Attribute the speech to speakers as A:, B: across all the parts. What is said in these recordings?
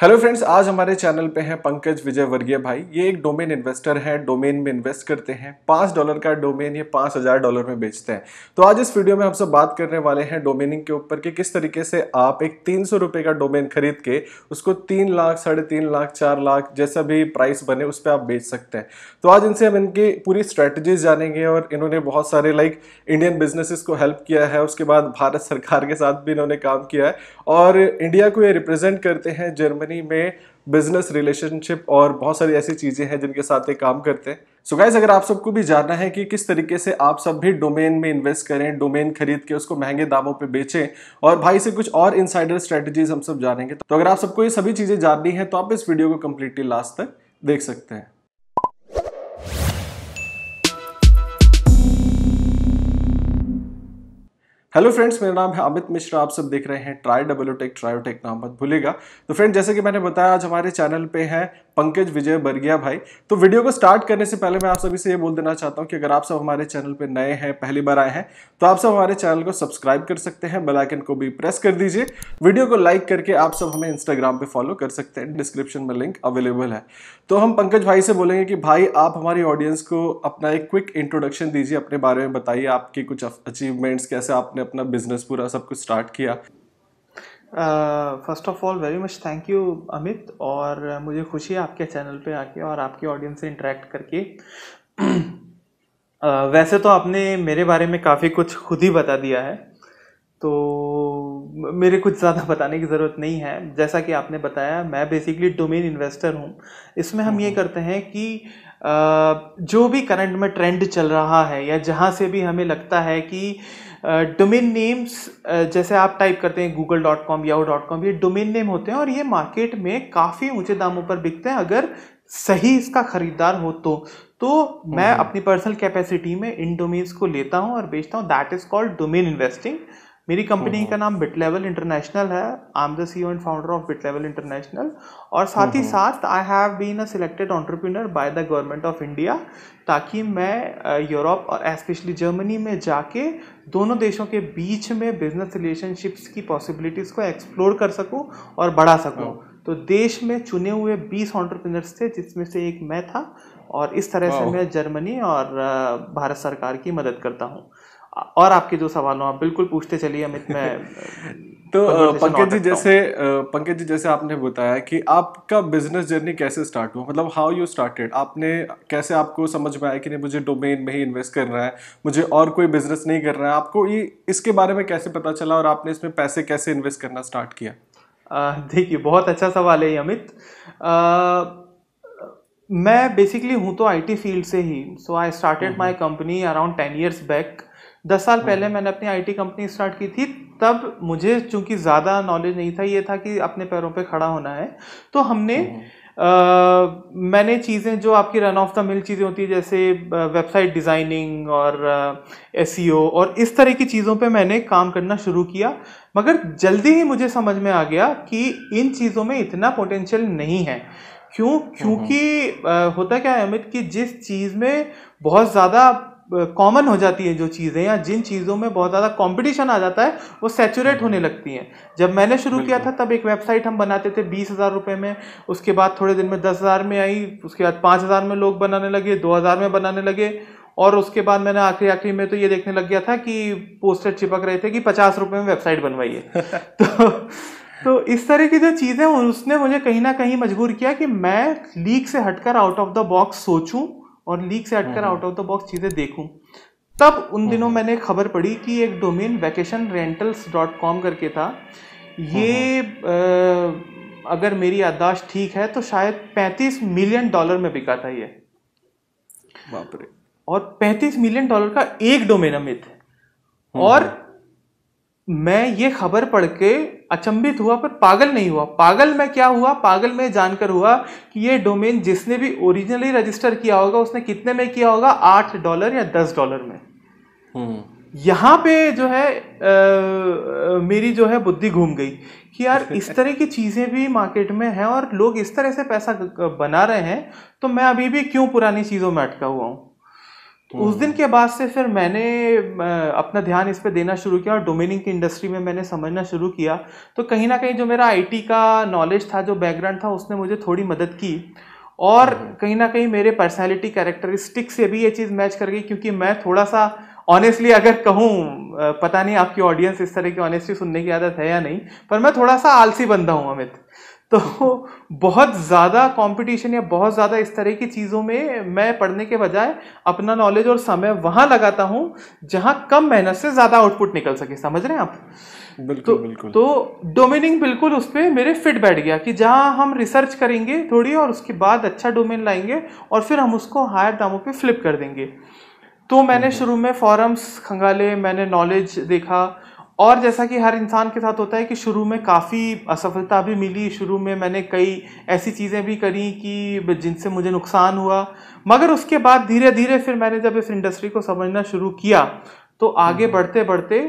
A: Hello friends, आज हमारे channel पे हैं पंकज विजय वर्गीय भाई। ये एक डोमेन इन्वेस्टर हैं, डोमेन में इन्वेस्ट करते हैं। $5 का डोमेन ये $5000 में बेचते हैं। तो आज इस वीडियो में हम सब बात करने वाले हैं डोमेनिंग के ऊपर कि किस तरीके से आप एक 300 रुपए का डोमेन खरीद के उसको 3 लाख, 3.5 लाख, 4 लाख जैसा भी प्राइस बने उस पर आप बेच सकते हैं। तो आज इनसे हम इनकी पूरी स्ट्रेटजीज जानेंगे और इन्होंने बहुत सारे इंडियन बिजनेसेस को हेल्प किया है। उसके बाद भारत सरकार के साथ भी इन्होंने काम किया है और इंडिया को ये रिप्रेजेंट करते हैं जर्मनी में बिजनेस रिलेशनशिप और बहुत सारी ऐसी चीजें हैं जिनके साथ ये काम करते हैं। सो गाइस, अगर आप सबको भी जानना है कि किस तरीके से आप सब भी डोमेन में इन्वेस्ट करें, डोमेन खरीद के उसको महंगे दामों पे बेचें और भाई से कुछ और इनसाइडर स्ट्रेटजीज हम सब जानेंगे। तो अगर आप सबको ये सभी चीजें जाननी है तो आप इस वीडियो को कंप्लीटली लास्ट तक देख सकते हैं। हेलो फ्रेंड्स, मेरा नाम है अमित मिश्रा। आप सब देख रहे हैं ट्राई टेक नाम मत भूलेगा। तो फ्रेंड, जैसे कि मैंने बताया, आज हमारे चैनल पे है पंकज विजय वर्गीय भाई। तो वीडियो को स्टार्ट करने से पहले मैं आप सभी से ये बोल देना चाहता हूँ कि अगर आप सब हमारे चैनल पे नए हैं, पहली बार आए हैं, तो आप सब हमारे चैनल को सब्सक्राइब कर सकते हैं, बेल आइकन को भी प्रेस कर दीजिए। वीडियो को लाइक करके आप सब हमें इंस्टाग्राम पे फॉलो कर सकते हैं, डिस्क्रिप्शन में लिंक अवेलेबल है। तो हम पंकज भाई से बोलेंगे कि भाई आप हमारी ऑडियंस को अपना एक क्विक इंट्रोडक्शन दीजिए, अपने बारे में बताइए, आपकी कुछ अचीवमेंट्स, कैसे आपने अपना बिजनेस पूरा सब कुछ स्टार्ट किया।
B: First of all very much thank you Amit, और मुझे खुशी है आपके चैनल पे आके और आपकी ऑडियंस से इंटरेक्ट करके। वैसे तो आपने मेरे बारे में काफ़ी कुछ खुद ही बता दिया है, तो मेरे कुछ ज़्यादा बताने की ज़रूरत नहीं है। जैसा कि आपने बताया, मैं बेसिकली डोमेन इन्वेस्टर हूँ। इसमें हम ये करते हैं कि जो भी करंट में ट्रेंड चल रहा है या जहाँ से भी हमें लगता है कि डोमेन नेम्स, जैसे आप टाइप करते हैं google.com, yahoo.com, ये डोमेन नेम होते हैं और ये मार्केट में काफ़ी ऊंचे दामों पर बिकते हैं अगर सही इसका खरीदार हो तो मैं अपनी पर्सनल कैपेसिटी में इन डोमेन्स को लेता हूं और बेचता हूं। That is called domain investing. मेरी कंपनी का नाम बिटलेवल इंटरनेशनल है। I am the CEO and founder of Bitlevel international. और साथ ही साथ I have been a selected entrepreneur by the government of India, ताकि मैं यूरोप और स्पेशली जर्मनी में जाके दोनों देशों के बीच में बिजनेस रिलेशनशिप्स की पॉसिबिलिटीज को एक्सप्लोर कर सकूं और बढ़ा सकूं। तो देश में चुने हुए 20 एंटरप्रेन्योर्स थे, जिसमें से एक मैं था, और इस तरह से मैं जर्मनी और भारत सरकार की मदद करता हूं। और आपके जो सवाल हो आप बिल्कुल पूछते चलिए अमित। मैं
A: तो पंकज जी, जैसे आपने बताया कि आपका बिजनेस जर्नी कैसे स्टार्ट हुआ, मतलब हाउ यू स्टार्टेड, आपने कैसे, आपको समझ में आया कि नहीं मुझे डोमेन में ही इन्वेस्ट करना है, मुझे और कोई बिजनेस नहीं करना है, आपको ये इसके बारे में कैसे पता चला और आपने इसमें पैसे कैसे इन्वेस्ट करना स्टार्ट किया?
B: देखिए, बहुत अच्छा सवाल है अमित। मैं बेसिकली हूँ तो आईटी फील्ड से ही। So I started my company around 10 years back. 10 साल पहले मैंने अपनी आईटी कंपनी स्टार्ट की थी। तब मुझे चूंकि ज़्यादा नॉलेज नहीं था, ये था कि अपने पैरों पे खड़ा होना है। तो हमने मैंने चीज़ें जो आपकी रन ऑफ द मिल चीज़ें होती है, जैसे वेबसाइट डिज़ाइनिंग और एसईओ और इस तरह की चीज़ों पे मैंने काम करना शुरू किया। मगर जल्दी ही मुझे समझ में आ गया कि इन चीज़ों में इतना पोटेंशियल नहीं है। क्योंकि होता क्या है अमित कि जिस चीज़ में बहुत ज़्यादा कॉमन हो जाती है जो चीज़ें, या जिन चीज़ों में बहुत ज़्यादा कंपटीशन आ जाता है, वो सैचुरेट होने लगती हैं। जब मैंने शुरू किया था तब एक वेबसाइट हम बनाते थे 20,000 रुपये में। उसके बाद थोड़े दिन में 10,000 में आई, उसके बाद 5,000 में लोग बनाने लगे, 2,000 में बनाने लगे, और उसके बाद मैंने आखिरी में तो ये देखने लग गया था कि पोस्टर चिपक रहे थे कि 50 रुपये में वेबसाइट बनवाइए। तो इस तरह की जो चीज़ें, उसने मुझे कहीं ना कहीं मजबूर किया कि मैं लीक से हटकर आउट ऑफ द बॉक्स सोचूं और लीक से हटकर आउट ऑफ द बॉक्स चीज़ें देखूं। तब उन दिनों मैंने खबर पड़ी कि एक डोमेन vacationrentals.com करके था। ये अगर मेरी याददाश्त ठीक है तो शायद $35 मिलियन में बिका था ये।
A: बाप रे।
B: और $35 मिलियन का एक डोमेन अमित। और मैं ये खबर पढ़ के अचंभित हुआ, पर पागल नहीं हुआ। पागल मैं क्या हुआ, पागल मैं जानकर हुआ कि ये डोमेन जिसने भी ओरिजिनली रजिस्टर किया होगा उसने कितने में किया होगा, $8 या $10 में। यहाँ पे जो है मेरी जो है बुद्धि घूम गई कि यार इस तरह की चीजें भी मार्केट में हैं और लोग इस तरह से पैसा बना रहे हैं, तो मैं अभी भी क्यों पुरानी चीजों में अटका हुआ हूँ। उस दिन के बाद से फिर मैंने अपना ध्यान इस पे देना शुरू किया और डोमेनिंग की इंडस्ट्री में मैंने समझना शुरू किया। तो कहीं ना कहीं जो मेरा आईटी का नॉलेज था, जो बैकग्राउंड था, उसने मुझे थोड़ी मदद की और कहीं ना कहीं मेरे पर्सनैलिटी कैरेक्टरिस्टिक से भी ये चीज़ मैच कर गई, क्योंकि मैं थोड़ा सा ऑनेस्टली अगर कहूँ, पता नहीं आपकी ऑडियंस इस तरह की ऑनेस्टली सुनने की आदत है या नहीं, पर मैं थोड़ा सा आलसी बंदा हूँ अमित। तो बहुत ज़्यादा कंपटीशन या बहुत ज़्यादा इस तरह की चीज़ों में मैं पढ़ने के बजाय अपना नॉलेज और समय वहाँ लगाता हूँ जहाँ कम मेहनत से ज़्यादा आउटपुट निकल सके। समझ रहे हैं आप?
A: बिल्कुल बिल्कुल।
B: तो डोमेनिंग बिल्कुल उस पर मेरे फिट बैठ गया कि जहाँ हम रिसर्च करेंगे थोड़ी और उसके बाद अच्छा डोमेन लाएंगे और फिर हम उसको हायर दामों पे फ्लिप कर देंगे। तो मैंने शुरू में फॉरम्स खंगाले, मैंने नॉलेज देखा और जैसा कि हर इंसान के साथ होता है कि शुरू में काफ़ी असफलता भी मिली। शुरू में मैंने कई ऐसी चीज़ें भी करी कि जिनसे मुझे नुकसान हुआ, मगर उसके बाद धीरे धीरे फिर मैंने जब इस इंडस्ट्री को समझना शुरू किया तो आगे बढ़ते बढ़ते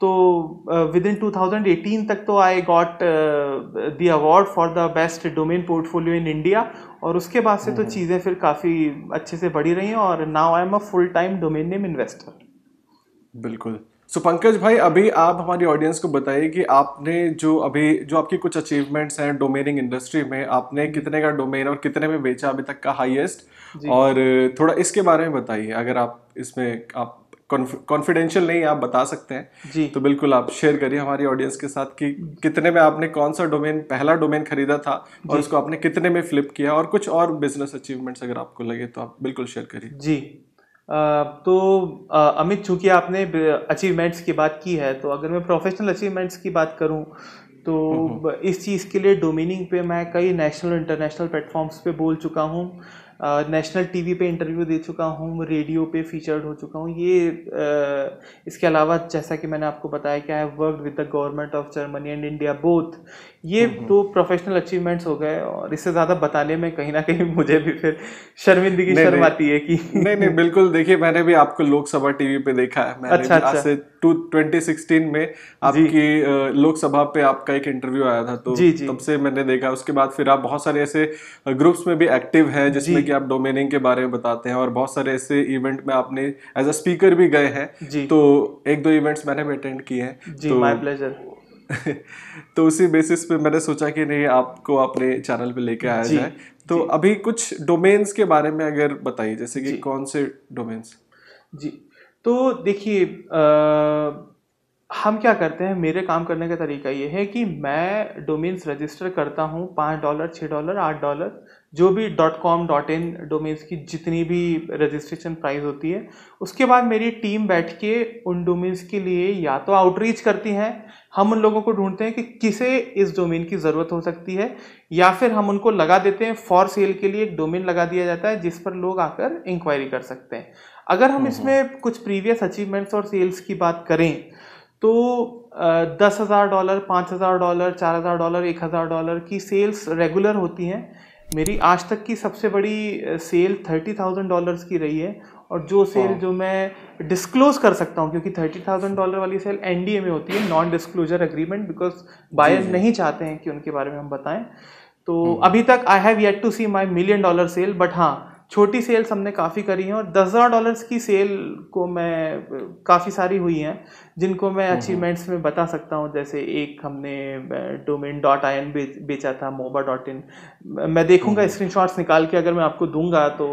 B: तो विद इन 2018 तक तो I got the award for the best domain portfolio in India. और उसके बाद से तो चीज़ें फिर काफ़ी अच्छे से बढ़ी रही हैं और now I am a full time domain name investor.
A: बिल्कुल। सो पंकज भाई, अभी आप हमारी ऑडियंस को बताइए कि आपने जो आपकी कुछ अचीवमेंट्स हैं डोमेनिंग इंडस्ट्री में, आपने कितने का डोमेन और कितने में बेचा अभी तक का हाईएस्ट, और थोड़ा इसके बारे में बताइए। अगर आप इसमें आप कॉन्फिडेंशियल नहीं, आप बता सकते हैं
B: जी,
A: तो बिल्कुल आप शेयर करिए हमारी ऑडियंस के साथ कि कितने में आपने कौन सा डोमेन, पहला डोमेन खरीदा था और उसको आपने कितने में फ्लिप किया, और कुछ और बिजनेस अचीवमेंट्स अगर आपको लगे तो आप बिल्कुल शेयर करिए।
B: जी। तो अमित, चूंकि आपने अचीवमेंट्स की बात की है, तो अगर मैं प्रोफेशनल अचीवमेंट्स की बात करूं तो इस चीज़ के लिए डोमेनिंग पे मैं कई नेशनल इंटरनेशनल प्लेटफॉर्म्स पे बोल चुका हूं, नेशनल टीवी पे इंटरव्यू दे चुका हूँ, रेडियो पे फीचर्ड हो चुका हूँ। इसके अलावा जैसा कि मैंने आपको बताया कि I have worked with the government of Germany and India both. ये तो प्रोफेशनल अचीवमेंट्स हो गए और इससे ज़्यादा बताने में कहीं ना कहीं मुझे भी फिर शर्म आती है कि
A: नहीं बिल्कुल। देखिए, मैंने भी आपको लोकसभा टीवी पे देखा है। मैंने भी आज से 2016 में आपकी लोकसभा पे आपका एक इंटरव्यू आया था, तो तब से मैंने देखा। उसके बाद फिर आप बहुत सारे ऐसे ग्रुप्स में भी एक्टिव हैं जिसमें कि आप डोमेनिंग के बारे में बताते हैं, और बहुत सारे ऐसे इवेंट में आपने एज अ स्पीकर भी गए हैं। तो एक दो इवेंट्स मैंने भी अटेंड किए हैं।
B: जी, माय प्लेजर।
A: तो उसी बेसिस पे मैंने सोचा कि नहीं, आपको अपने चैनल पे लेके आया जाए। तो अभी कुछ डोमेन्स के बारे में अगर बताइए, जैसे कि कौन से डोमेन्स। जी,
B: तो देखिए, हम क्या करते हैं, मेरे काम करने का तरीका ये है कि मैं डोमेन्स रजिस्टर करता हूँ। $5, $6, $8, जो भी .com .in डोमेन्स की जितनी भी रजिस्ट्रेशन प्राइस होती है। उसके बाद मेरी टीम बैठ के उन डोमेन्स के लिए या तो आउटरीच करती हैं, हम उन लोगों को ढूंढते हैं कि किसे इस डोमेन की ज़रूरत हो सकती है, या फिर हम उनको लगा देते हैं फॉर सेल के लिए। एक डोमेन लगा दिया जाता है जिस पर लोग आकर इंक्वायरी कर सकते हैं। अगर हम इसमें कुछ प्रीवियस अचीवमेंट्स और सेल्स की बात करें तो $10,000, $5,000, $4,000, $1,000 की सेल्स रेगुलर होती हैं। मेरी आज तक की सबसे बड़ी सेल $30,000 की रही है, और जो सेल जो मैं डिस्क्लोज कर सकता हूँ, क्योंकि $30,000 वाली सेल NDA में होती है, non disclosure agreement, because buyer नहीं चाहते हैं कि उनके बारे में हम बताएं। तो अभी तक I have yet to see my $1 million sale, but हाँ, छोटी सेल्स हमने काफ़ी करी हैं। और $10,000 की सेल को मैं काफ़ी सारी हुई हैं जिनको मैं अचीवमेंट्स में बता सकता हूं। जैसे एक हमने domain.in बेचा था, moba.in। मैं देखूंगा स्क्रीनशॉट्स निकाल के, अगर मैं आपको दूंगा तो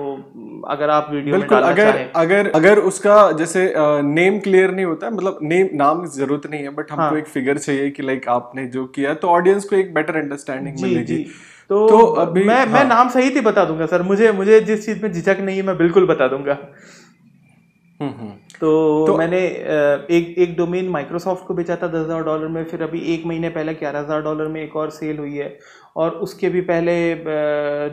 B: अगर आप वीडियो में डालना चाहें।
A: अगर उसका जैसे नेम क्लियर नहीं होता है, मतलब नाम की जरूरत नहीं है, बट हमको एक फिगर चाहिए कि लाइक आपने जो किया, तो ऑडियंस को एक बेटर अंडरस्टैंडिंग मिलेगी।
B: तो अभी मैं नाम सही थी बता दूंगा सर, मुझे जिस चीज में झिझक नहीं है मैं बिल्कुल बता दूंगा। तो मैंने एक डोमेन माइक्रोसॉफ्ट को बेचा था $10,000 में, फिर अभी 1 महीने पहले $11,000 में एक और सेल हुई है, और उसके भी पहले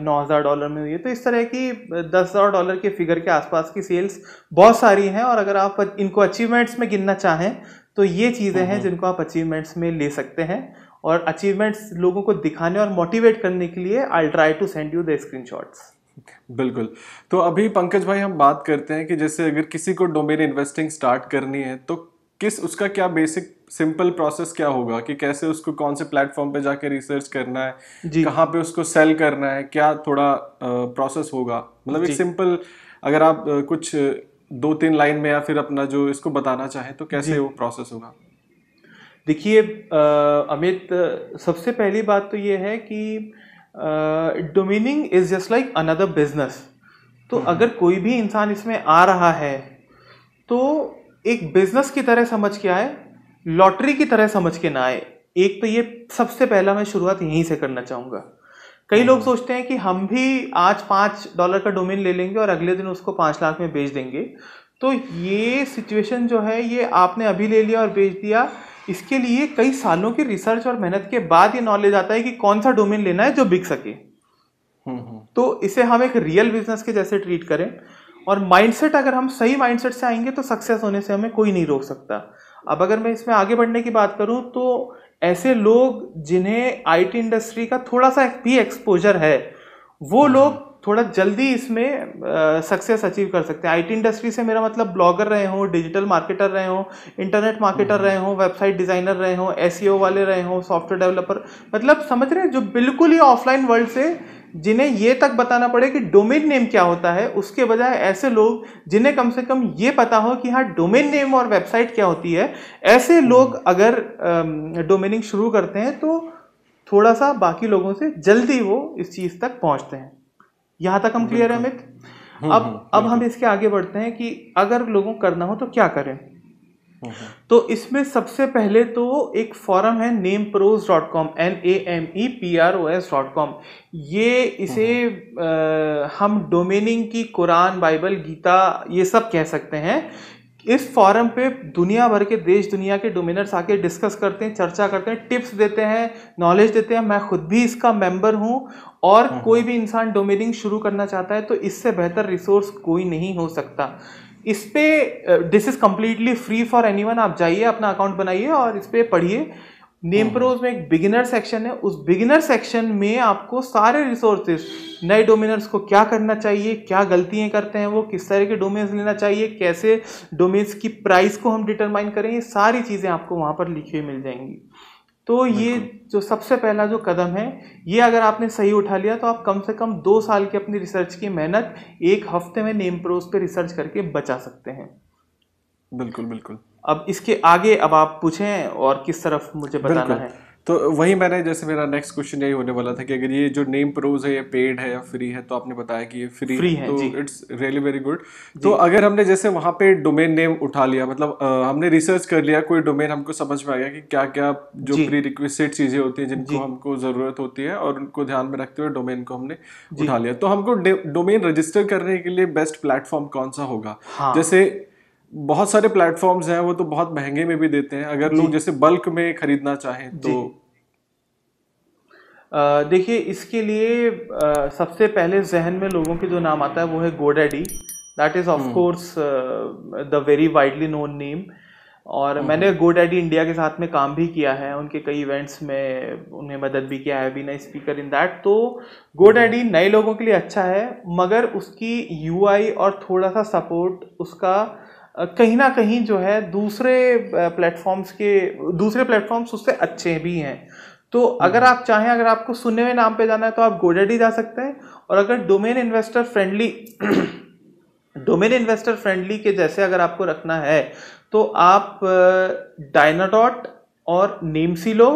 B: $9,000 में हुई है। तो इस तरह की $10,000 के फिगर के आसपास की सेल्स बहुत सारी हैं, और अगर आप इनको अचीवमेंट्स में गिनना चाहें तो ये चीज़ें हैं जिनको आप अचीवमेंट्स में ले सकते हैं। और अचीवमेंट्स लोगों को दिखाने और मोटिवेट करने के लिए I try to send you the screenshots.
A: बिल्कुल। तो अभी पंकज भाई हम बात करते हैं कि जैसे अगर किसी को डोमेन इन्वेस्टिंग स्टार्ट करनी है तो उसका क्या बेसिक सिंपल प्रोसेस क्या होगा, कि कैसे उसको कौन से प्लेटफॉर्म पे जाके रिसर्च करना है, कहाँ पे उसको सेल करना है, क्या थोड़ा प्रोसेस होगा, मतलब एक सिंपल अगर आप कुछ 2-3 लाइन में या फिर अपना जो इसको बताना चाहें तो कैसे वो प्रोसेस होगा?
B: देखिए अमित, सबसे पहली बात तो ये है कि domaining is just like another business. तो अगर कोई भी इंसान इसमें आ रहा है तो एक बिजनेस की तरह समझ के आए, लॉटरी की तरह समझ के ना आए। एक तो ये सबसे पहला मैं शुरुआत यहीं से करना चाहूँगा। कई लोग सोचते हैं कि हम भी आज $5 का डोमेन ले लेंगे और अगले दिन उसको 5 लाख में बेच देंगे। तो ये सिचुएशन जो है, ये आपने अभी ले लिया और बेच दिया, इसके लिए कई सालों की रिसर्च और मेहनत के बाद ये नॉलेज आता है कि कौन सा डोमेन लेना है जो बिक सके। तो इसे हम एक रियल बिजनेस के जैसे ट्रीट करें, और माइंडसेट अगर हम सही माइंडसेट से आएंगे तो सक्सेस होने से हमें कोई नहीं रोक सकता। अब अगर मैं इसमें आगे बढ़ने की बात करूं तो ऐसे लोग जिन्हें आईटी इंडस्ट्री का थोड़ा सा भी एक्सपोजर है, वो लोग थोड़ा जल्दी इसमें सक्सेस अचीव कर सकते हैं। आईटी इंडस्ट्री से मेरा मतलब ब्लॉगर रहे हो, डिजिटल मार्केटर रहे हो, इंटरनेट मार्केटर रहे हो, वेबसाइट डिजाइनर रहे हो, एसईओ वाले रहे हो, सॉफ्टवेयर डेवलपर, मतलब समझ रहे हैं, जो बिल्कुल ही ऑफलाइन वर्ल्ड से जिन्हें ये तक बताना पड़े कि डोमेन नेम क्या होता है, उसके बजाय ऐसे लोग जिन्हें कम से कम ये पता हो कि हाँ डोमेन नेम और वेबसाइट क्या होती है, ऐसे लोग अगर डोमेनिंग शुरू करते हैं तो थोड़ा सा बाकी लोगों से जल्दी वो इस चीज तक पहुंचते हैं। यहां तक हम क्लियर है अमित? अब हम इसके आगे बढ़ते हैं कि अगर लोगों को करना हो तो क्या करें। तो इसमें सबसे पहले तो एक फॉरम है namepros.com, namepros.com। ये इसे हम डोमेनिंग की कुरान, बाइबल, गीता ये सब कह सकते हैं। इस फॉरम पे दुनिया भर के देश दुनिया के डोमेनर्स आके डिस्कस करते हैं, चर्चा करते हैं, टिप्स देते हैं, नॉलेज देते हैं। मैं खुद भी इसका मेंबर हूं, और कोई भी इंसान डोमेनिंग शुरू करना चाहता है तो इससे बेहतर रिसोर्स कोई नहीं हो सकता। इस पे this is completely free for anyone. आप जाइए, अपना अकाउंट बनाइए और इस पे पढ़िए। नेम प्रोज में एक बिगिनर सेक्शन है, उस बिगिनर सेक्शन में आपको सारे रिसोर्सेज, नए डोमेनर्स को क्या करना चाहिए, क्या गलतियां करते हैं वो, किस तरह के डोमेन्स लेना चाहिए, कैसे डोमेन्स की प्राइस को हम डिटरमाइन करें, ये सारी चीजें आपको वहां पर लिखी हुई मिल जाएंगी। तो ये जो सबसे पहला जो कदम है, ये अगर आपने सही उठा लिया तो आप कम से कम 2 साल की अपनी रिसर्च की मेहनत 1 हफ्ते में नेम प्रोज पे रिसर्च करके बचा सकते हैं।
A: बिल्कुल बिल्कुल।
B: अब इसके आगे अब आप पूछें और किस तरफ मुझे बताना है।
A: तो वही मैंने, जैसे मेरा नेक्स्ट क्वेश्चन यही होने वाला था कि अगर ये जो नेम प्रोज है ये पेड है या फ्री है, तो आपने बताया कि ये फ्री है, तो इट्स रियली वेरी गुड। तो अगर हमने जैसे वहाँ पे डोमेन नेम उठा लिया, मतलब हमने रिसर्च कर लिया, कोई डोमेन हमको समझ में आ गया कि क्या क्या जो प्री रिक्विजिट चीजें होती हैं जिनको हमको जरूरत होती है, और उनको ध्यान में रखते हुए डोमेन को हमने उठा लिया, तो हमको डोमेन रजिस्टर करने के लिए बेस्ट प्लेटफॉर्म कौन सा होगा? जैसे बहुत सारे प्लेटफॉर्म्स हैं, वो तो बहुत महंगे में भी देते हैं, अगर लोग जैसे बल्क में खरीदना चाहें तो।
B: देखिए, इसके लिए सबसे पहले जहन में लोगों के जो नाम आता है वो है GoDaddy। That is of course the very widely known name. और मैंने GoDaddy इंडिया के साथ में काम भी किया है, उनके कई इवेंट्स में उन्हें मदद भी किया है, बीन स्पीकर इन दैट। तो GoDaddy नए लोगों के लिए अच्छा है, मगर उसकी UI और थोड़ा सा सपोर्ट उसका कहीं ना कहीं जो है दूसरे प्लेटफॉर्म्स उससे अच्छे भी हैं। तो अगर आप चाहें, अगर आपको सुने हुए नाम पे जाना है तो आप GoDaddy जा सकते हैं। और अगर डोमेन इन्वेस्टर फ्रेंडली के जैसे अगर आपको रखना है तो आप Dynadot और Namesilo,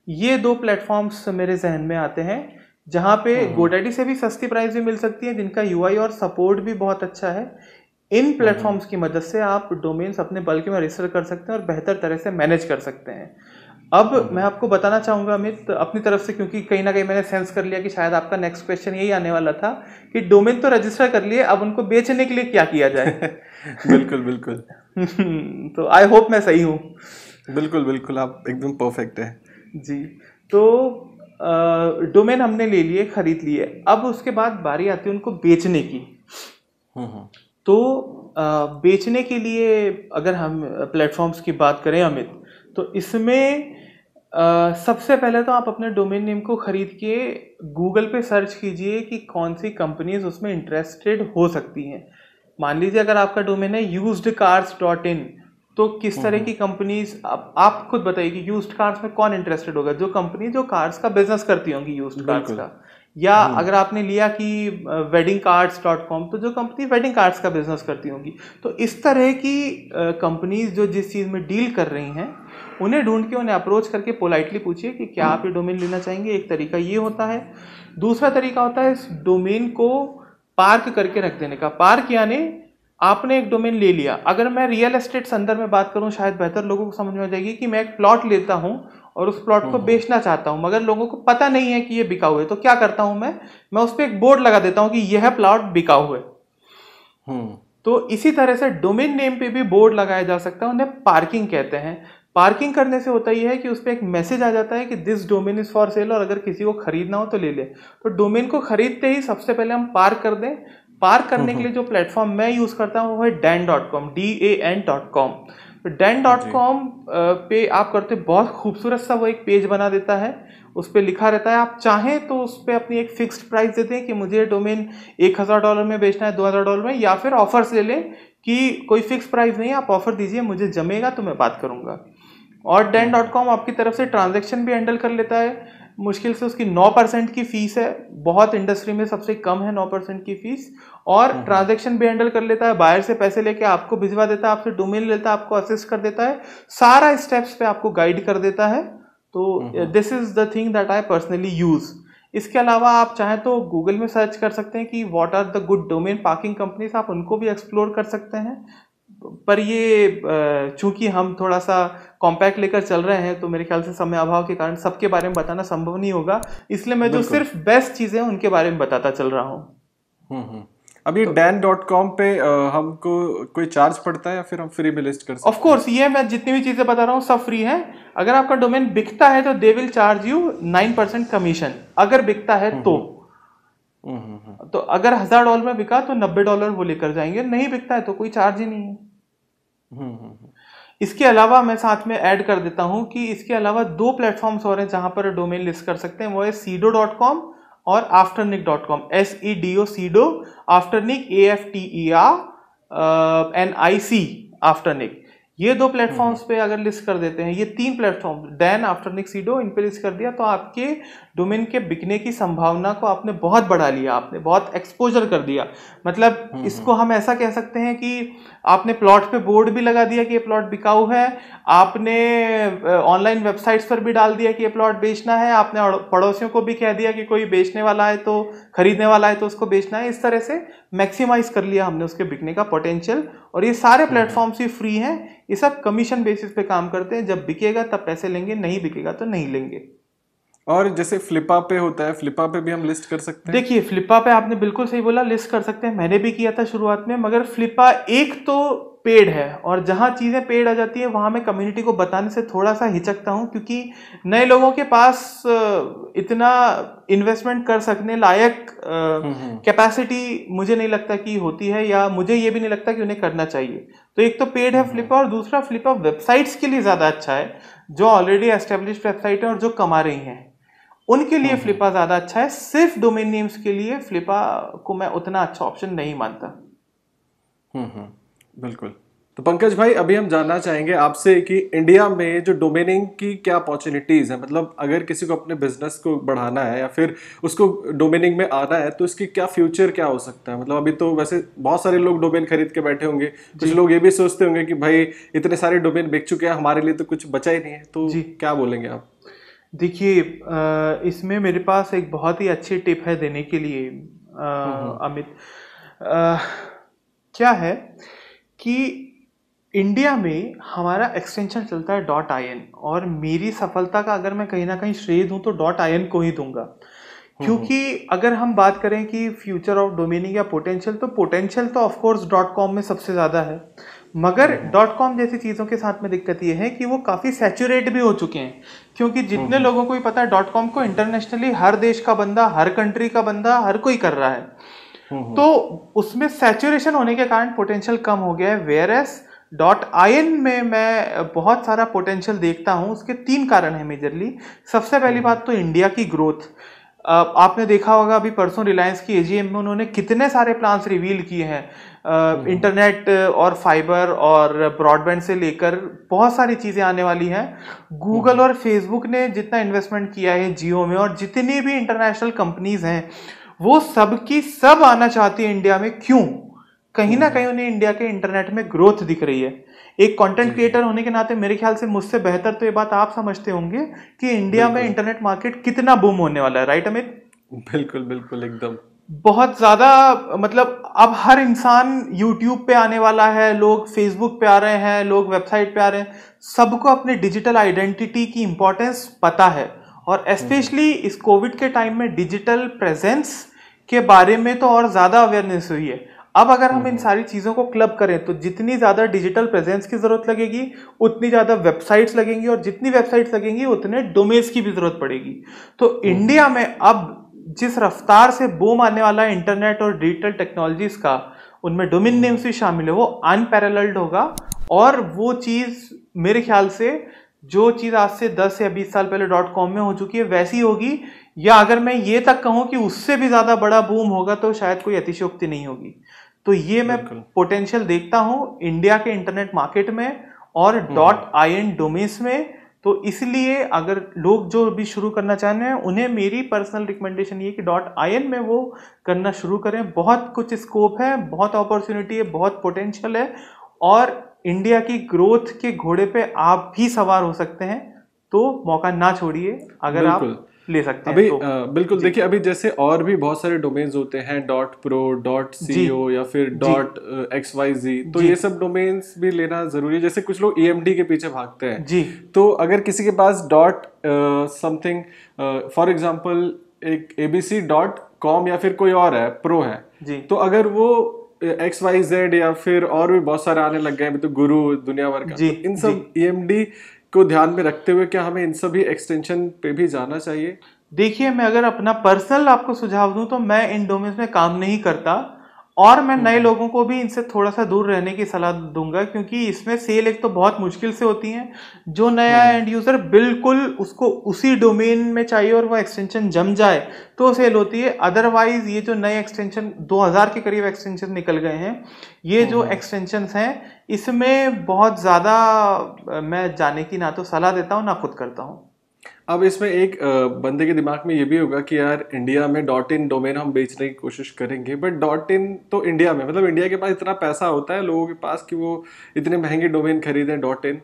B: ये 2 प्लेटफॉर्म्स मेरे जहन में आते हैं, जहां पे GoDaddy से भी सस्ती प्राइस भी मिल सकती है, जिनका UI और सपोर्ट भी बहुत अच्छा है। इन प्लेटफॉर्म्स की मदद से आप डोमेन्स अपने बल्क में रजिस्टर कर सकते हैं और बेहतर तरह से मैनेज कर सकते हैं। अब मैं आपको बताना चाहूंगा अमित अपनी तरफ से, क्योंकि कहीं ना कहीं मैंने सेंस कर लिया कि शायद आपका नेक्स्ट क्वेश्चन यही आने वाला था कि डोमेन तो रजिस्टर कर लिए, अब उनको बेचने के लिए क्या किया जाए।
A: बिल्कुल बिल्कुल।
B: तो आई होप मैं सही हूँ।
A: बिल्कुल बिल्कुल, आप एकदम परफेक्ट है
B: जी। तो डोमेन हमने ले लिए, खरीद लिए, अब उसके बाद बारी आती है उनको बेचने की। तो बेचने के लिए अगर हम प्लेटफॉर्म्स की बात करें अमित, तो इसमें सबसे पहले तो आप अपने डोमेन नेम को खरीद के गूगल पे सर्च कीजिए कि कौन सी कंपनीज उसमें इंटरेस्टेड हो सकती हैं। मान लीजिए अगर आपका डोमेन है usedcars.in, तो किस तरह की कंपनीज, आप खुद बताइए कि यूज्ड कार्स में कौन इंटरेस्टेड होगा? जो कंपनी जो कार्स का बिजनेस करती होंगी यूज्ड कार्स का, या अगर आपने लिया कि weddingcards.com, तो जो कंपनी वेडिंग कार्ड्स का बिजनेस करती होंगी। तो इस तरह की कंपनीज जो जिस चीज़ में डील कर रही हैं, उन्हें ढूंढ के उन्हें अप्रोच करके पोलाइटली पूछिए कि क्या आप ये डोमेन लेना चाहेंगे। एक तरीका ये होता है। दूसरा तरीका होता है इस डोमेन को पार्क करके रख देने का। पार्क यानी आपने एक डोमेन ले लिया। अगर मैं रियल एस्टेट संदर्भ में बात करूं, शायद बेहतर लोगों को समझ में आ जाएगी कि मैं एक प्लॉट लेता हूं और उस प्लॉट को बेचना चाहता हूं, मगर लोगों को पता नहीं है कि ये बिकाऊ है। तो क्या करता हूं मैं उस पर एक बोर्ड लगा देता हूं कि यह प्लॉट बिकाऊ है। तो इसी तरह से डोमेन नेम पे भी बोर्ड लगाया जा सकता है, उन्हें पार्किंग कहते हैं। पार्किंग करने से होता यह है कि उस पर एक मैसेज आ जाता है कि this domain is for sale, और अगर किसी को खरीदना हो तो ले ले। तो डोमेन को खरीदते ही सबसे पहले हम पार्क कर दें। पार्क करने के लिए जो प्लेटफॉर्म मैं यूज करता हूं वो है dan.com, dan.com। तो dan.com पे आप करते बहुत खूबसूरत सा वो एक पेज बना देता है। उस पर लिखा रहता है, आप चाहें तो उस पर अपनी एक फिक्स्ड प्राइस देते हैं कि मुझे डोमेन $1000 में बेचना है, $2000 में, या फिर ऑफर्स ले लें कि कोई फिक्स प्राइस नहीं है, आप ऑफर दीजिए, मुझे जमेगा तो मैं बात करूंगा। और dan.com आपकी तरफ से ट्रांजैक्शन भी हैंडल कर लेता है। मुश्किल से उसकी 9% की फीस है, बहुत इंडस्ट्री में सबसे कम है 9% की फीस। और ट्रांजैक्शन भी हैंडल कर लेता है, बायर से पैसे लेके आपको भिजवा देता है, आपसे डोमेन लेता है, आपको असिस्ट कर देता है, सारा स्टेप्स पे आपको गाइड कर देता है। तो this is the thing that I personally use. इसके अलावा आप चाहें तो गूगल में सर्च कर सकते हैं कि what are the good domain parking companies, आप उनको भी एक्सप्लोर कर सकते हैं। पर ये चूंकि हम थोड़ा सा कॉम्पैक्ट लेकर चल रहे हैं, तो मेरे ख्याल से समय अभाव के कारण सबके बारे में बताना संभव नहीं होगा, इसलिए मैं जो सिर्फ बेस्ट चीजें उनके बारे में बताता चल रहा हूँ।
A: अभी dan.com पे हमको कोई चार्ज पड़ता है या फिर हम फ्री में लिस्ट कर सकते हैं?
B: ऑफ कोर्स, ये मैं जितनी भी चीजें बता रहा हूँ सब फ्री है। अगर आपका डोमेन बिकता है तो they will charge you 9% commission, अगर बिकता है तो। तो अगर $1000 में बिका तो $90 वो लेकर जाएंगे, नहीं बिकता है तो कोई चार्ज ही नहीं है। इसके अलावा मैं साथ में ऐड कर देता हूं कि इसके अलावा 2 प्लेटफॉर्म्स और हैं जहां पर डोमेन लिस्ट कर सकते हैं। वो है sedo.com और afternic.com, SEDO, सीडो, आफ्टरनिक, AFTERNIC, आफ्टरनिक। ये 2 प्लेटफॉर्म्स पे अगर लिस्ट कर देते हैं, ये 3 प्लेटफॉर्म Dan, आफ्टरनिक, सीडो, इन पे लिस्ट कर दिया तो आपके डोमेन के बिकने की संभावना को आपने बहुत बढ़ा लिया, आपने बहुत एक्सपोजर कर दिया। मतलब इसको हम ऐसा कह सकते हैं कि आपने प्लॉट पे बोर्ड भी लगा दिया कि ये प्लॉट बिकाऊ है, आपने ऑनलाइन वेबसाइट्स पर भी डाल दिया कि ये प्लॉट बेचना है, आपने पड़ोसियों को भी कह दिया कि कोई बेचने वाला है तो खरीदने वाला है तो उसको बेचना है। इस तरह से मैक्सिमाइज कर लिया हमने उसके बिकने का पोटेंशियल। और ये सारे प्लेटफॉर्म्स ही फ्री हैं, ये सब कमीशन बेसिस पे काम करते हैं। जब बिकेगा तब पैसे लेंगे, नहीं बिकेगा तो नहीं लेंगे।
A: और जैसे फ्लिपा पे होता है, फ्लिपा पे भी हम लिस्ट कर सकते हैं?
B: देखिए, फ्लिपा पे आपने बिल्कुल सही बोला, लिस्ट कर सकते हैं, मैंने भी किया था शुरुआत में। मगर फ्लिपा एक तो पेड है, और जहां चीजें पेड आ जाती है वहां मैं कम्युनिटी को बताने से थोड़ा सा हिचकता हूं, क्योंकि नए लोगों के पास इतना इन्वेस्टमेंट कर सकने लायक कैपेसिटी मुझे नहीं लगता कि होती है, या मुझे ये भी नहीं लगता कि उन्हें करना चाहिए। तो एक तो पेड है फ्लिपा, और दूसरा फ्लिपा वेबसाइट्स के लिए ज्यादा अच्छा है, जो ऑलरेडी एस्टेब्लिश्ड वेबसाइट है और जो कमा रही हैं उनके लिए फ्लिपा ज्यादा अच्छा है। सिर्फ डोमेन नेम्स के लिए फ्लिपा को मैं उतना अच्छा ऑप्शन नहीं मानता।
A: बिल्कुल। तो पंकज भाई, अभी हम जानना चाहेंगे आपसे कि इंडिया में जो डोमेनिंग की क्या अपॉर्चुनिटीज है, मतलब अगर किसी को अपने बिजनेस को बढ़ाना है या फिर उसको डोमेनिंग में आना है तो इसकी क्या फ्यूचर क्या हो सकता है? मतलब अभी तो वैसे बहुत सारे लोग डोमेन खरीद के बैठे होंगे, कुछ लोग ये भी सोचते होंगे कि भाई इतने सारे डोमेन बिक चुके हैं, हमारे लिए तो कुछ बचा ही नहीं है, तो क्या बोलेंगे आप?
B: देखिए, इसमें मेरे पास एक बहुत ही अच्छी टिप है देने के लिए अमित। क्या है कि इंडिया में हमारा एक्सटेंशन चलता है .in, और मेरी सफलता का अगर मैं कहीं ना कहीं श्रेय दूं तो .in को ही दूंगा। क्योंकि अगर हम बात करें कि फ्यूचर ऑफ डोमेनिंग या पोटेंशियल, तो पोटेंशियल तो ऑफ कोर्स .com में सबसे ज़्यादा है, मगर .com जैसी चीज़ों के साथ में दिक्कत ये है कि वो काफ़ी सैचुरेट भी हो चुके हैं। क्योंकि जितने लोगों को ही पता है .com को इंटरनेशनली हर देश का बंदा, हर कंट्री का बंदा, हर कोई कर रहा है, तो उसमें सैचुरेशन होने के कारण पोटेंशियल कम हो गया है। वेयरएस .in में मैं बहुत सारा पोटेंशियल देखता हूं। उसके 3 कारण हैं मेजरली। सबसे पहली बात तो इंडिया की ग्रोथ। आपने देखा होगा अभी परसों रिलायंस की एजीएम में उन्होंने कितने सारे प्लान्स रिवील किए हैं, इंटरनेट और फाइबर और ब्रॉडबैंड से लेकर बहुत सारी चीजें आने वाली हैं। गूगल और फेसबुक ने जितना इन्वेस्टमेंट किया है जियो में, और जितनी भी इंटरनेशनल कंपनीज हैं वो सब की सब आना चाहती है इंडिया में। क्यों? कहीं ना कहीं उन्हें इंडिया के इंटरनेट में ग्रोथ दिख रही है। एक कंटेंट क्रिएटर होने के नाते मेरे ख्याल से मुझसे बेहतर तो ये बात आप समझते होंगे कि इंडिया में इंटरनेट मार्केट कितना बूम होने वाला है, राइट अमित?
A: बिल्कुल बिल्कुल, एकदम
B: बहुत ज्यादा। मतलब अब हर इंसान यूट्यूब पे आने वाला है, लोग फेसबुक पे आ रहे हैं, लोग वेबसाइट पे आ रहे हैं। सबको अपने डिजिटल आइडेंटिटी की इंपॉर्टेंस पता है, और स्पेशली इस कोविड के टाइम में डिजिटल प्रेजेंस के बारे में तो और ज्यादा अवेयरनेस हुई है। अब अगर हम इन सारी चीजों को क्लब करें तो जितनी ज्यादा डिजिटल प्रेजेंस की जरूरत लगेगी उतनी ज्यादा वेबसाइट्स लगेंगी, और जितनी वेबसाइट्स लगेंगी उतने डोमेन्स की भी जरूरत पड़ेगी। तो इंडिया में अब जिस रफ्तार से बूम आने वाला है इंटरनेट और डिजिटल टेक्नोलॉजीज का, उनमें डोमेन नेम्स भी शामिल है, वो अनपैरेलल्ड होगा। और वो चीज मेरे ख्याल से जो चीज आज से 10 या 20 साल पहले .com में हो चुकी है वैसी होगी, या अगर मैं ये तक कहूं कि उससे भी ज्यादा बड़ा बूम होगा तो शायद कोई अतिशयोक्ति नहीं होगी। तो ये मैं पोटेंशियल देखता हूं इंडिया के इंटरनेट मार्केट में और .in डोमेन्स में। तो इसलिए अगर लोग जो भी शुरू करना चाहते हैं उन्हें मेरी पर्सनल रिकमेंडेशन ये कि .in में वो करना शुरू करें। बहुत कुछ स्कोप है, बहुत अपॉर्चुनिटी है, बहुत पोटेंशियल है, और इंडिया की ग्रोथ के घोड़े पे आप भी सवार हो सकते हैं। तो मौका ना छोड़िए अगर आप ले सकते हैं
A: अभी
B: तो।
A: बिल्कुल देखिए, अभी जैसे और भी बहुत सारे डोमेन्स होते हैं .pro, .co या फिर .xyz, तो ये सब डोमेन्स भी लेना जरूरी है। जैसे कुछ लोग EMD के पीछे भागते हैं
B: जी,
A: तो अगर किसी के पास समथिंग फॉर एग्जांपल एक abc.com या फिर कोई और है प्रो है
B: जी,
A: तो अगर वो XYZ या फिर और भी बहुत सारे आने लग गए हैं, तो गुरु दुनिया भर का, तो इन सब EMD को ध्यान में रखते हुए क्या हमें इन सभी एक्सटेंशन पे भी जाना चाहिए?
B: देखिए, मैं अगर अपना पर्सनल आपको सुझाव दूं तो मैं इन डोमेन्स में काम नहीं करता, और मैं नए लोगों को भी इनसे थोड़ा सा दूर रहने की सलाह दूंगा, क्योंकि इसमें सेल एक तो बहुत मुश्किल से होती है। जो नया एंड यूजर बिल्कुल उसको उसी डोमेन में चाहिए और वो एक्सटेंशन जम जाए तो सेल होती है। अदरवाइज ये जो नए एक्सटेंशन 2000 के करीब एक्सटेंशन निकल गए हैं, ये जो एक्सटेंशंस हैं इसमें बहुत ज्यादा मैं जाने की ना तो सलाह देता हूँ ना खुद करता हूँ।
A: अब इसमें एक बंदे के दिमाग में ये भी होगा कि यार इंडिया में .in डोमेन हम बेचने की कोशिश करेंगे, बट .in तो इंडिया में, मतलब इंडिया के पास इतना पैसा होता है लोगों के पास कि वो इतने महंगे डोमेन खरीदें .in?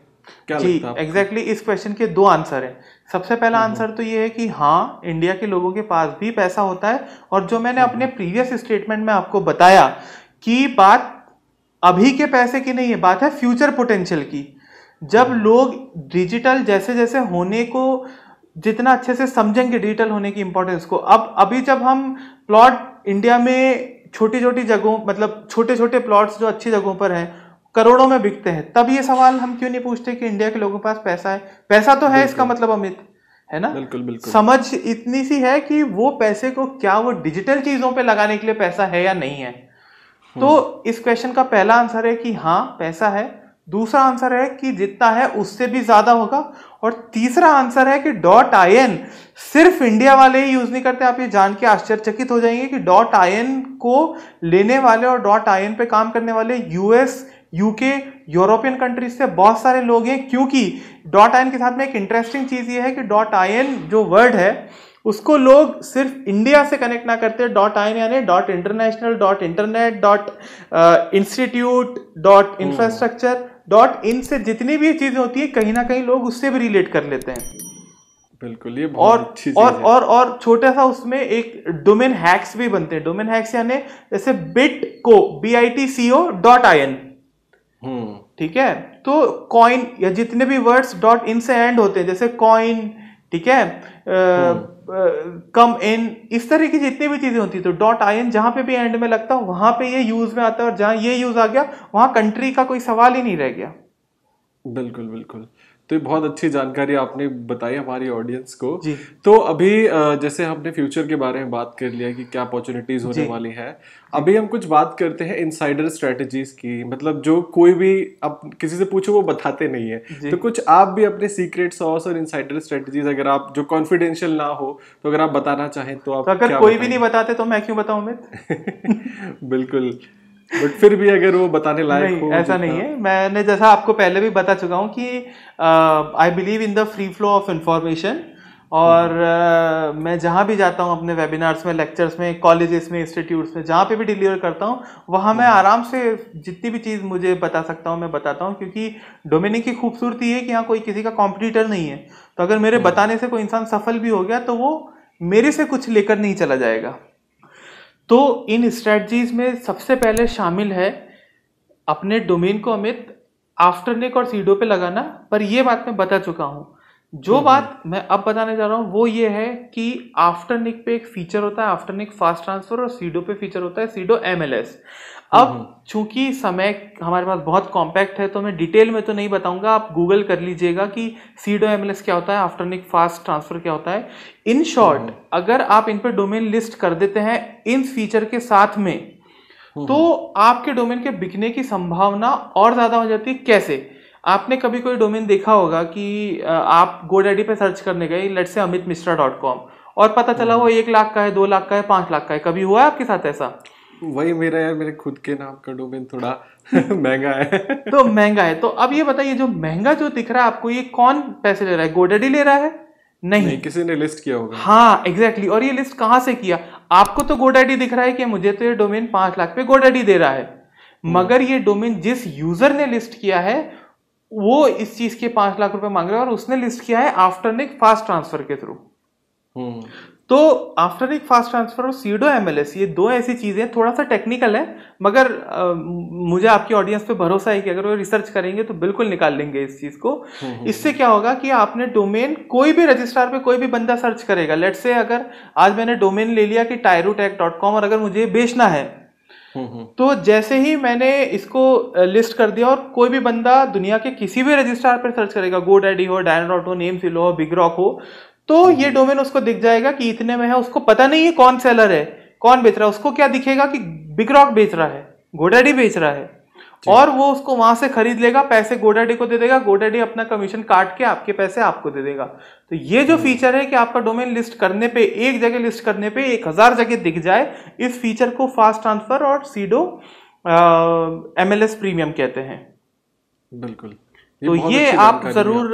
A: क्या लगता है?
B: एग्जैक्टली इस क्वेश्चन के दो आंसर हैं। सबसे पहला आंसर तो ये है कि हाँ, इंडिया के लोगों के पास भी पैसा होता है, और जो मैंने अपने प्रीवियस स्टेटमेंट में आपको बताया कि बात अभी के पैसे की नहीं है, बात है फ्यूचर पोटेंशियल की। जब लोग डिजिटल जैसे जैसे होने को जितना अच्छे से समझेंगे, डिजिटल होने की इंपॉर्टेंस को, अभी जब हम प्लॉट इंडिया में छोटी छोटी जगहों, मतलब छोटे छोटे प्लॉट्स जो अच्छी जगहों पर हैं करोड़ों में बिकते हैं, तब ये सवाल हम क्यों नहीं पूछते कि इंडिया के लोगों के पास पैसा है? पैसा तो है, इसका मतलब अमित, है ना?
A: बिल्कुल बिल्कुल।
B: समझ इतनी सी है कि वो पैसे को क्या वो डिजिटल चीजों पे लगाने के लिए पैसा है या नहीं है। तो इस क्वेश्चन का पहला आंसर है कि हाँ पैसा है। दूसरा आंसर है कि जितना है उससे भी ज्यादा होगा। और तीसरा आंसर है कि .in सिर्फ इंडिया वाले ही यूज नहीं करते। आप ये जान के आश्चर्यचकित हो जाएंगे कि .in को लेने वाले और .in पे काम करने वाले US, UK, यूरोपियन कंट्रीज से बहुत सारे लोग हैं, क्योंकि .in के साथ में एक इंटरेस्टिंग चीज ये है कि .in जो वर्ड है उसको लोग सिर्फ इंडिया से कनेक्ट ना करते। .in यानी .international, .internet, .institute, .infrastructure, .in से जितनी भी चीजें होती है कहीं ना कहीं लोग उससे भी रिलेट कर लेते हैं।
A: बिल्कुल, ये बहुत अच्छी चीज है।
B: और छोटा सा उसमें एक डोमेन हैक्स भी बनते हैं। डोमेन हैक्स यानी जैसे bitco, BITCO.in, ठीक है। तो कॉइन या जितने भी वर्ड्स .in से एंड होते हैं, जैसे कॉइन, ठीक है, कम इन, इस तरह की जितनी भी चीजें होती है, तो .in जहां पे भी एंड में लगता है वहां पे ये यूज में आता है, और जहां ये यूज आ गया वहां कंट्री का कोई सवाल ही नहीं रह गया।
A: बिल्कुल बिल्कुल। तो ये बहुत अच्छी जानकारी आपने बताई हमारी ऑडियंस को।
B: जी
A: तो अभी जैसे हमने फ्यूचर के बारे में बात कर लिया कि क्या अपॉर्चुनिटीज होने
B: जी
A: वाली है, अभी हम कुछ बात करते हैं इनसाइडर स्ट्रेटजीज की। मतलब जो कोई भी अब किसी से पूछो वो बताते नहीं है,
B: जी।
A: तो कुछ आप भी अपने सीक्रेट सॉस और इनसाइडर स्ट्रेटजीज अगर आप जो कॉन्फिडेंशियल ना हो तो अगर आप बताना चाहें तो
B: तो
A: आप
B: अगर
A: क्या
B: कोई भी
A: बताएंगे?
B: नहीं बताते तो मैं क्यों बताऊं अमित?
A: बिल्कुल, बट फिर भी अगर वो बताने लायक
B: नहीं,
A: हो
B: ऐसा नहीं
A: जितना।
B: है। मैंने जैसा आपको पहले भी बता चुका हूँ कि I believe in the free flow of information. और मैं जहाँ भी जाता हूँ अपने वेबिनार्स में, लेक्चर्स में, कॉलेजेस में, इंस्टीट्यूट्स में, जहाँ पे भी डिलीवर करता हूँ, वहाँ मैं आराम से जितनी भी चीज़ मुझे बता सकता हूँ मैं बताता हूँ, क्योंकि डोमेनिक की खूबसूरती है कि यहाँ कोई किसी का कॉम्पिटिटर नहीं है। तो अगर मेरे बताने से कोई इंसान सफल भी हो गया तो वो मेरे से कुछ लेकर नहीं चला जाएगा। तो इन स्ट्रेटजीज में सबसे पहले शामिल है अपने डोमेन को अमित आफ्टरनिक और सीडो पे लगाना। पर ये बात मैं बता चुका हूँ। जो बात मैं अब बताने जा रहा हूँ वो ये है कि आफ्टरनिक पे एक फीचर होता है आफ्टरनिक फास्ट ट्रांसफर, और सीडो पे फीचर होता है सीडो एमएलएस। अब चूंकि समय हमारे पास बहुत कॉम्पैक्ट है तो मैं डिटेल में तो नहीं बताऊंगा, आप गूगल कर लीजिएगा कि सीडो एमएलएस क्या होता है, आफ्टरनिक फास्ट ट्रांसफर क्या होता है। इन शॉर्ट, अगर आप इन पर डोमेन लिस्ट कर देते हैं इन फीचर के साथ में, तो आपके डोमेन के बिकने की संभावना और ज्यादा हो जाती है। कैसे? आपने कभी कोई डोमेन देखा होगा कि आप GoDaddy पे सर्च करने गए, लेट्स से amitmishra.com, और पता चला वो 1 लाख का है, 2 लाख का है, 5 लाख का है। कभी हुआ है आपके साथ ऐसा?
A: वही मेरा यार, मेरे खुद के नाम का डोमेन थोड़ा महंगा है।
B: तो महंगा है। तो अब ये बताइए, जो महंगा जो दिख रहा है आपको, ये कौन पैसे ले रहा है? GoDaddy ले रहा है? नहीं,
A: किसी ने लिस्ट किया होगा।
B: हाँ एग्जैक्टली। और ये लिस्ट कहां से किया? आपको तो GoDaddy दिख रहा है कि मुझे तो ये डोमेन 5 लाख पे GoDaddy दे रहा है, मगर ये डोमेन जिस यूजर ने लिस्ट किया है वो इस चीज के 5 लाख रुपए मांग रहा है, और उसने लिस्ट किया है आफ्टरनिक फास्ट ट्रांसफर के थ्रू। तो आफ्टरनिक फास्ट ट्रांसफर और सीडो एमएलएस, ये दो ऐसी चीजें थोड़ा सा टेक्निकल है, मगर मुझे आपकी ऑडियंस पे भरोसा है कि अगर वो रिसर्च करेंगे तो बिल्कुल निकाल लेंगे इस चीज को। इससे क्या होगा कि आपने डोमेन, कोई भी रजिस्ट्रार पे कोई भी बंदा सर्च करेगा, लेट्स से अगर आज मैंने डोमेन ले लिया कि tyrotech.com, और अगर मुझे बेचना है, तो जैसे ही मैंने इसको लिस्ट कर दिया और कोई भी बंदा दुनिया के किसी भी रजिस्ट्रार पर सर्च करेगा, GoDaddy हो, Dyna.io, नेमसिलो हो, बिगरॉक हो, तो ये डोमेन उसको दिख जाएगा कि इतने में है। उसको पता नहीं है कौन सेलर है, कौन बेच रहा है। उसको क्या दिखेगा कि बिगरॉक बेच रहा है, GoDaddy बेच रहा है, और वो उसको वहां से खरीद लेगा, पैसे GoDaddy को दे देगा, GoDaddy अपना कमीशन काट के आपके पैसे आपको दे देगा। तो ये जो फीचर है कि आपका डोमेन लिस्ट करने पे, एक जगह लिस्ट करने पे 1000 जगह दिख जाए, इस फीचर को फास्ट ट्रांसफर और सीडो एमएलएस प्रीमियम कहते हैं।
A: बिल्कुल,
B: तो ये आप जरूर,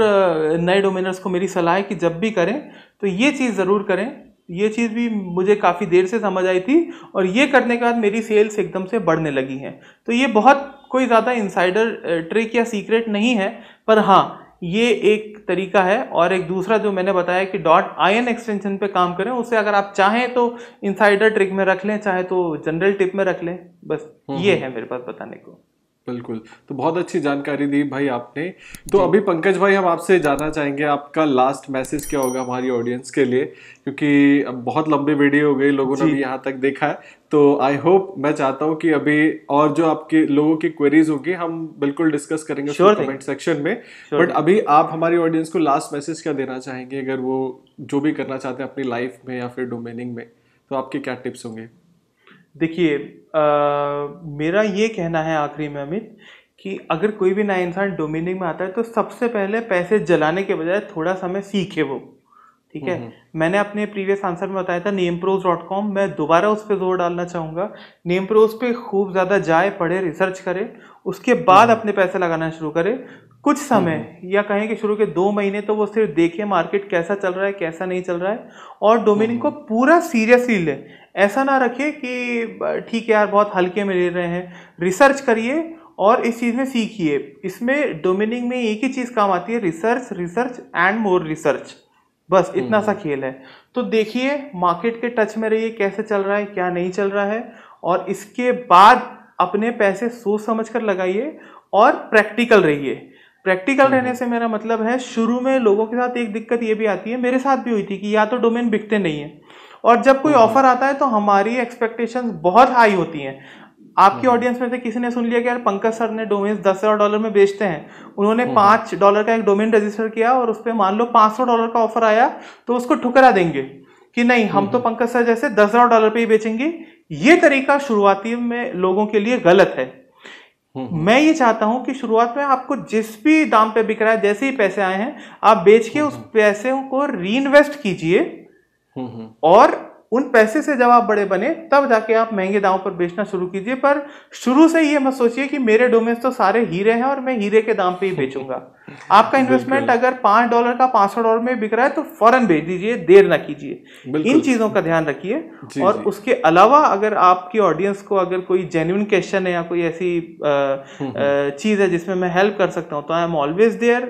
B: नए डोमेनर्स को मेरी सलाह है कि जब भी करें तो ये चीज जरूर करें। ये चीज भी मुझे काफी देर से समझ आई थी, और ये करने के बाद मेरी सेल्स एकदम से बढ़ने लगी हैं। तो ये बहुत कोई ज्यादा इनसाइडर ट्रिक या सीक्रेट नहीं है, पर हाँ ये एक तरीका है। और एक दूसरा जो मैंने बताया कि .in एक्सटेंशन पे काम करें, उसे अगर आप चाहें तो इनसाइडर ट्रिक में रख लें, चाहे तो जनरल टिप में रख लें। बस ये है मेरे पास बताने को।
A: बिल्कुल, तो बहुत अच्छी जानकारी दी भाई आपने। तो अभी पंकज भाई, हम आपसे जानना चाहेंगे आपका लास्ट मैसेज क्या होगा हमारी ऑडियंस के लिए, क्योंकि अब बहुत लंबी वीडियो हो गई, लोगों ने भी यहाँ तक देखा है। तो आई होप, मैं चाहता हूँ कि अभी और जो आपके लोगों की क्वेरीज होगी हम बिल्कुल डिस्कस करेंगे कमेंट सेक्शन में। बट अभी आप हमारी ऑडियंस को लास्ट मैसेज क्या देना चाहेंगे, अगर वो जो भी करना चाहते हैं अपनी लाइफ में या फिर डोमेनिंग में, तो आपके क्या टिप्स होंगे?
B: देखिए, मेरा ये कहना है आखिरी में अमित, कि अगर कोई भी नया इंसान डोमेनिंग में आता है तो सबसे पहले पैसे जलाने के बजाय थोड़ा समय सीखे वो। ठीक है, मैंने अपने प्रीवियस आंसर में बताया था namepros.com, मैं दोबारा उस पर जोर डालना चाहूँगा। नेमप्रोज पे खूब ज़्यादा जाए, पढ़े, रिसर्च करे, उसके बाद अपने पैसे लगाना शुरू करे। कुछ समय, या कहें कि शुरू के 2 महीने तो वो सिर्फ देखे मार्केट कैसा चल रहा है, कैसा नहीं चल रहा है, और डोमेनिंग को पूरा सीरियसली ले। ऐसा ना रखे कि ठीक है यार बहुत हल्के में ले रहे हैं। रिसर्च करिए और इस चीज़ में सीखिए। इसमें डोमेनिंग में एक ही चीज़ काम आती है, research, research and more research. बस इतना सा खेल है। तो देखिए, मार्केट के टच में रहिए, कैसे चल रहा है, क्या नहीं चल रहा है, और इसके बाद अपने पैसे सोच समझ कर लगाइए और प्रैक्टिकल रहिए। प्रैक्टिकल रहने से मेरा मतलब है, शुरू में लोगों के साथ एक दिक्कत ये भी आती है, मेरे साथ भी हुई थी, कि या तो डोमेन बिकते नहीं है, और जब कोई ऑफर आता है तो हमारी एक्सपेक्टेशंस बहुत हाई होती हैं। आपकी ऑडियंस में से किसी ने सुन लिया कि यार पंकज सर ने डोमेन्स $10,000 में बेचते हैं, उन्होंने $5 का एक डोमेन रजिस्टर किया और उस पर मान लो $500 का ऑफर आया, तो उसको ठुकरा देंगे कि नहीं हम तो पंकज सर जैसे $10,000 पे ही बेचेंगे। ये तरीका शुरुआती में लोगों के लिए गलत है। मैं ये चाहता हूं कि शुरुआत में आपको जिस भी दाम पे बिक रहा है, जैसे ही पैसे आए हैं, आप बेच के उस पैसे को रीइन्वेस्ट कीजिए और उन पैसे से जब आप बड़े बने तब जाके आप महंगे दामों पर बेचना शुरू कीजिए। पर शुरू से ये मत सोचिए कि मेरे डोमेन्स तो सारे हीरे हैं और मैं हीरे के दाम पे ही बेचूंगा। आपका इन्वेस्टमेंट अगर $5 का $500 में बिक रहा है तो फौरन बेच दीजिए, देर ना कीजिए। इन चीजों का ध्यान रखिए। और उसके अलावा अगर आपकी ऑडियंस को अगर कोई जेन्युइन क्वेश्चन है या कोई ऐसी चीज है जिसमें मैं हेल्प कर सकता हूँ, तो I am always there.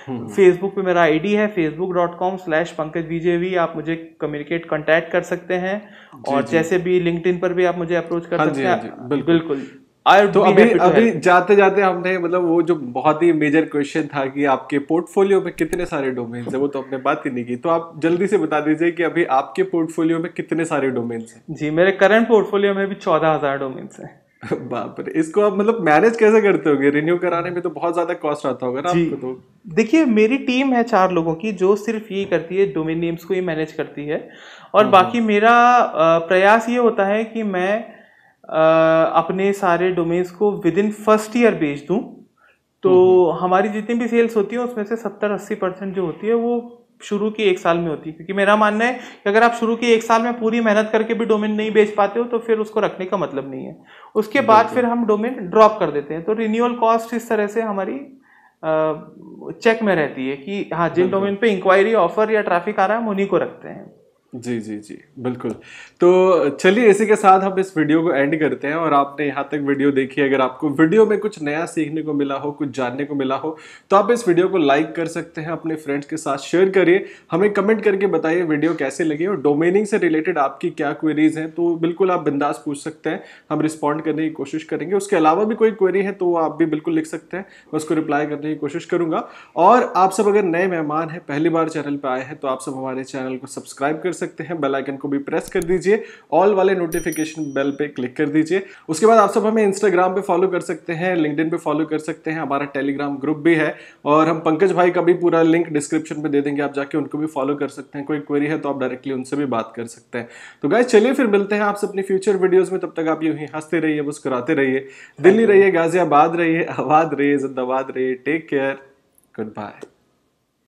B: Facebook पे मेरा आईडी है facebook.com/PankajVJV। आप मुझे कम्युनिकेट कॉन्टैक्ट कर सकते हैं और जैसे भी लिंक्डइन पर भी आप मुझे अप्रोच कर सकते हैं। बिल्कुल।
A: तो अभी जाते जाते हमने मतलब वो जो बहुत ही मेजर क्वेश्चन था कि आपके पोर्टफोलियो में कितने सारे डोमेन्स हैं, वो तो हमने बात ही नहीं की। तो आप जल्दी से बता दीजिए कि अभी आपके पोर्टफोलियो में कितने सारे डोमेन्स हैं।
B: जी, मेरे करंट पोर्टफोलियो में भी 14,000 डोमेन्स हैं।
A: बाप रे, इसको आप मतलब मैनेज कैसे करते होगे? रिन्यू कराने में तो बहुत ज्यादा कॉस्ट आता होगा ना आपको। तो
B: देखिए, मेरी टीम है 4 लोगों की जो सिर्फ ये करती है, डोमेन नेम्स को ही मैनेज करती है। और बाकी मेरा प्रयास ये होता है कि मैं अपने सारे डोमेन्स को विद इन फर्स्ट ईयर बेच दूं। तो हमारी जितनी भी सेल्स होती है उसमें से 70-80% जो होती है वो शुरू के 1 साल में होती है। क्योंकि मेरा मानना है कि अगर आप शुरू के 1 साल में पूरी मेहनत करके भी डोमेन नहीं बेच पाते हो तो फिर उसको रखने का मतलब नहीं है। उसके बाद फिर हम डोमेन ड्रॉप कर देते हैं। तो रिन्यूअल कॉस्ट इस तरह से हमारी चेक में रहती है कि हाँ, जिन डोमेन पे इंक्वायरी, ऑफर या ट्रैफिक आ रहा है हम उन्हीं को रखते हैं।
A: जी जी जी, बिल्कुल। तो चलिए इसी के साथ हम इस वीडियो को एंड करते हैं। और आपने यहाँ तक वीडियो देखी, अगर आपको वीडियो में कुछ नया सीखने को मिला हो, कुछ जानने को मिला हो, तो आप इस वीडियो को लाइक कर सकते हैं, अपने फ्रेंड्स के साथ शेयर करिए, हमें कमेंट करके बताइए वीडियो कैसे लगी और डोमेनिंग से रिलेटेड आपकी क्या क्वेरीज हैं। तो बिल्कुल आप बिंदास पूछ सकते हैं, हम रिस्पॉन्ड करने की कोशिश करेंगे। उसके अलावा भी कोई क्वेरी है तो आप भी बिल्कुल लिख सकते हैं, मैं उसको रिप्लाई करने की कोशिश करूंगा। और आप सब अगर नए मेहमान हैं, पहली बार चैनल पर आए हैं, तो आप सब हमारे चैनल को सब्सक्राइब कर सकते हैं, बेल आइकन को भी प्रेस कर दीजिए, ऑल वाले नोटिफिकेशन बेल पे क्लिक कर दीजिए। उसके बाद आप सब हमें इंस्टाग्राम पे फॉलो कर सकते हैं, लिंक्डइन पे फॉलो कर सकते हैं, हमारा टेलीग्राम ग्रुप भी है और हम पंकज भाई का भी पूरा लिंक डिस्क्रिप्शन पे दे देंगे, आप जाके उनको भी फॉलो कर सकते हैं। कोई क्वेरी है तो आप डायरेक्टली उनसे भी बात कर सकते हैं। तो गाइस चलिए फिर मिलते हैं आपसे अपनी फ्यूचर वीडियोज में। तब तक आप यूं ही हंसते रहिए, मुस्कुराते रहिए, दिल्ली रहिए, गाजियाबाद रहिए, आबाद रहिए, जिंदाबाद रहिए। Take care, good bye.